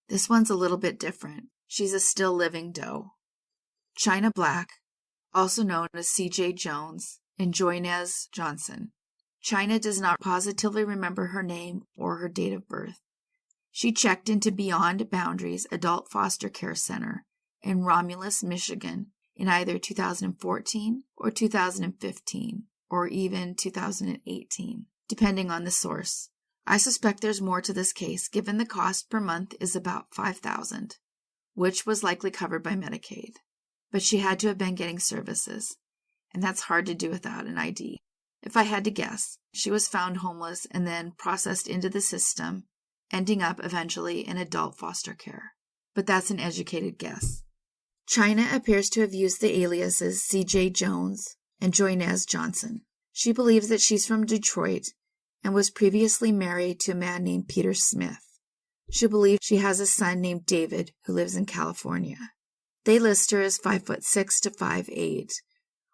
This one's a little bit different. She's a still living Doe. Chyna Black, also known as C.J. Jones, and Joynez Johnson. Chyna does not positively remember her name or her date of birth. She checked into Beyond Boundaries Adult Foster Care Center in Romulus, Michigan in either 2014 or 2015, or even 2018, depending on the source. I suspect there's more to this case given the cost per month is about $5,000, which was likely covered by Medicaid. But she had to have been getting services, and that's hard to do without an ID. If I had to guess, she was found homeless and then processed into the system, ending up eventually in adult foster care. But that's an educated guess. Chyna appears to have used the aliases C.J. Jones and Joynez Johnson. She believes that she's from Detroit and was previously married to a man named Peter Smith. She believes she has a son named David who lives in California. They list her as 5'6" to 5'8",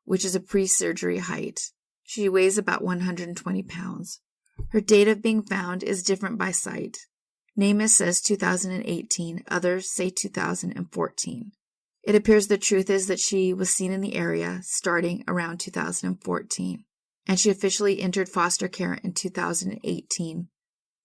which is a pre-surgery height. She weighs about 120 pounds. Her date of being found is different by site. NamUs says 2018, others say 2014. It appears the truth is that she was seen in the area starting around 2014, and she officially entered foster care in 2018.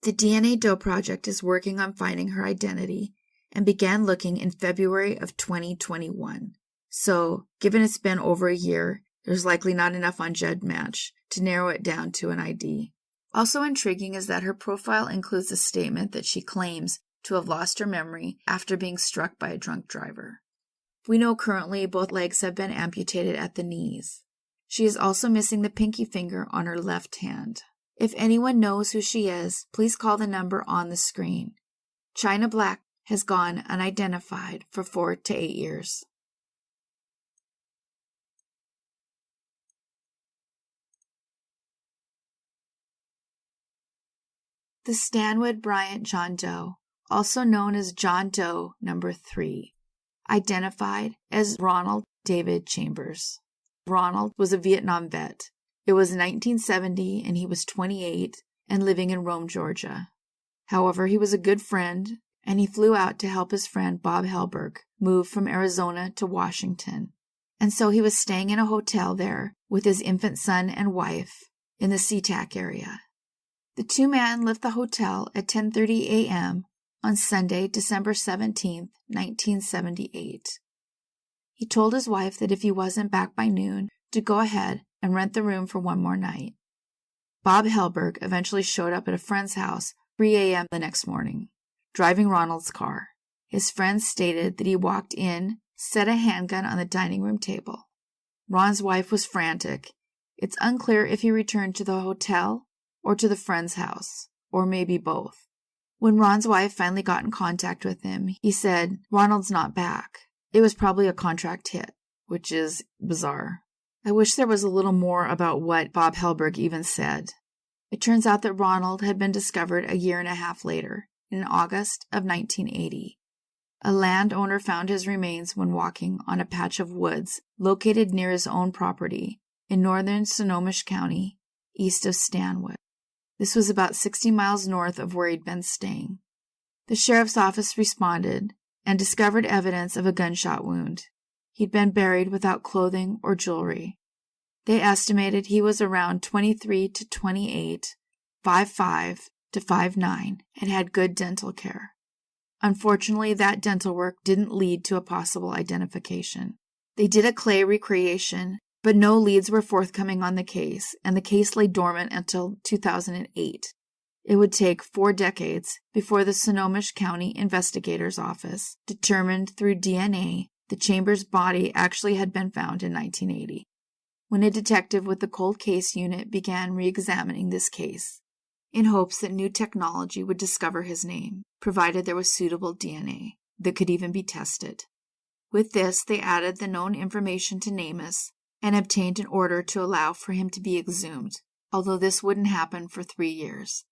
The DNA Doe Project is working on finding her identity and began looking in February of 2021. So, given it's been over a year, there's likely not enough on GEDmatch to narrow it down to an ID. Also intriguing is that her profile includes a statement that she claims to have lost her memory after being struck by a drunk driver. We know currently both legs have been amputated at the knees. She is also missing the pinky finger on her left hand. If anyone knows who she is, please call the number on the screen. Chyna Black has gone unidentified for 4 to 8 years. The Stanwood Bryant John Doe, also known as John Doe number 3, identified as Ronald David Chambers. Ronald was a Vietnam vet. It was 1970 and he was 28 and living in Rome, Georgia. However, he was a good friend and he flew out to help his friend Bob Helberg move from Arizona to Washington. And so he was staying in a hotel there with his infant son and wife in the SeaTac area. The two men left the hotel at 10:30 a.m. on Sunday, December 17, 1978. He told his wife that if he wasn't back by noon, to go ahead and rent the room for one more night. Bob Helberg eventually showed up at a friend's house 3 a.m. the next morning, driving Ronald's car. His friend stated that he walked in, set a handgun on the dining room table. Ron's wife was frantic. It's unclear if he returned to the hotel or to the friend's house, or maybe both. When Ron's wife finally got in contact with him, he said, "Ronald's not back." It was probably a contract hit, which is bizarre. I wish there was a little more about what Bob Helberg even said. It turns out that Ronald had been discovered a year and a half later, in August of 1980. A landowner found his remains when walking on a patch of woods located near his own property in northern Snohomish County, east of Stanwood. This was about 60 miles north of where he'd been staying. The sheriff's office responded and discovered evidence of a gunshot wound. He'd been buried without clothing or jewelry. They estimated he was around 23 to 28, 5'5" to 5'9", and had good dental care. Unfortunately, that dental work didn't lead to a possible identification. They did a clay recreation, but no leads were forthcoming on the case, and the case lay dormant until 2008. It would take 4 decades before the Snohomish County Investigator's Office determined through DNA that Chambers' body actually had been found in 1980, when a detective with the Cold Case Unit began re-examining this case, in hopes that new technology would discover his name, provided there was suitable DNA that could even be tested. With this, they added the known information to NamUs and obtained an order to allow for him to be exhumed, although this wouldn't happen for 3 years.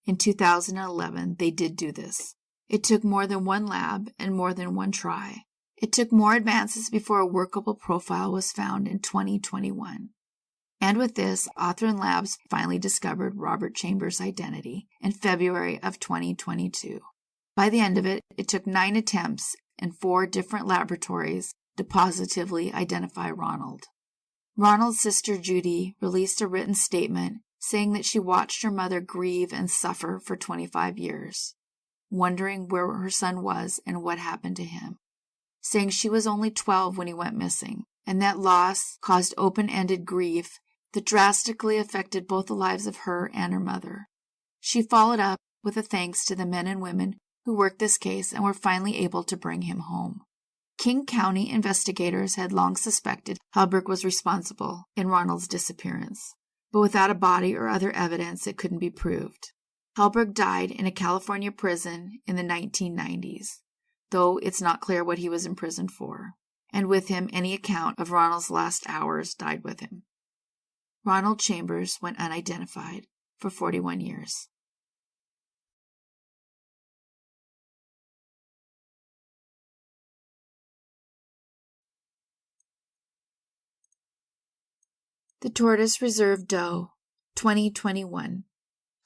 In 2011, they did do this. It took more than one lab and more than one try. It took more advances before a workable profile was found in 2021. And with this, Authorin Labs finally discovered Robert Chambers' identity in February of 2022. By the end of it, it took 9 attempts and 4 different laboratories to positively identify Ronald. Ronald's sister Judy released a written statement saying that she watched her mother grieve and suffer for 25 years, wondering where her son was and what happened to him, saying she was only 12 when he went missing, and that loss caused open-ended grief that drastically affected both the lives of her and her mother. She followed up with a thanks to the men and women who worked this case and were finally able to bring him home. King County investigators had long suspected Halberg was responsible in Ronald's disappearance, but without a body or other evidence, it couldn't be proved. Halberg died in a California prison in the 1990s, though it's not clear what he was imprisoned for, and with him any account of Ronald's last hours died with him. Ronald Chambers went unidentified for 41 years. The Tortoise Reserve Doe, 2021.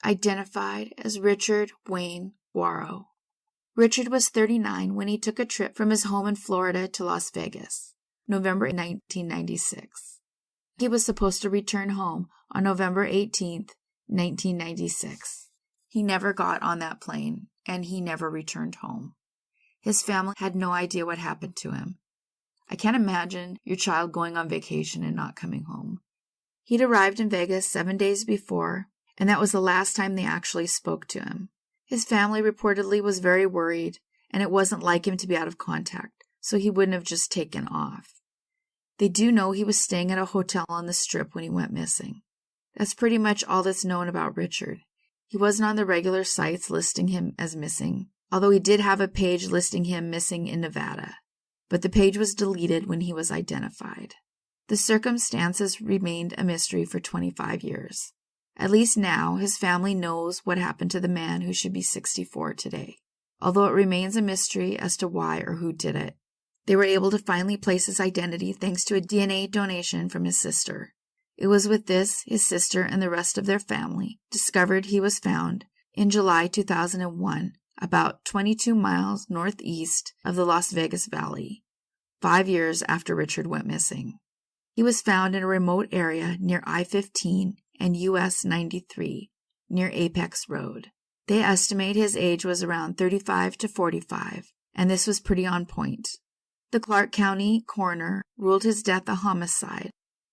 Identified as Richard Wayne Guarro. Richard was 39 when he took a trip from his home in Florida to Las Vegas, November 1996. He was supposed to return home on November 18, 1996. He never got on that plane, and he never returned home. His family had no idea what happened to him. I can't imagine your child going on vacation and not coming home. He'd arrived in Vegas 7 days before, and that was the last time they actually spoke to him. His family reportedly was very worried, and it wasn't like him to be out of contact, so he wouldn't have just taken off. They do know he was staying at a hotel on the Strip when he went missing. That's pretty much all that's known about Richard. He wasn't on the regular sites listing him as missing, although he did have a page listing him missing in Nevada, but the page was deleted when he was identified. The circumstances remained a mystery for 25 years. At least now, his family knows what happened to the man who should be 64 today, although it remains a mystery as to why or who did it. They were able to finally place his identity thanks to a DNA donation from his sister. It was with this, his sister and the rest of their family discovered he was found in July 2001, about 22 miles northeast of the Las Vegas Valley, 5 years after Richard went missing. He was found in a remote area near I-15 and US 93, near Apex Road. They estimate his age was around 35 to 45, and this was pretty on point. The Clark County coroner ruled his death a homicide,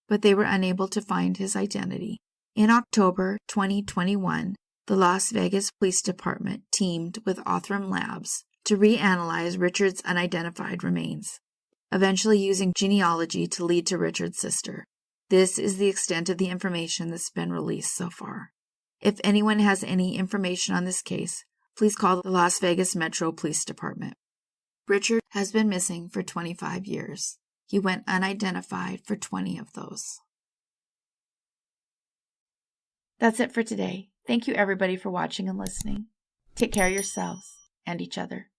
but they were unable to find his identity. In October 2021, the Las Vegas Police Department teamed with Othram Labs to reanalyze Richard's unidentified remains, eventually using genealogy to lead to Richard's sister. This is the extent of the information that's been released so far. If anyone has any information on this case, please call the Las Vegas Metro Police Department. Richard has been missing for 25 years. He went unidentified for 20 of those. That's it for today. Thank you everybody for watching and listening. Take care of yourselves and each other.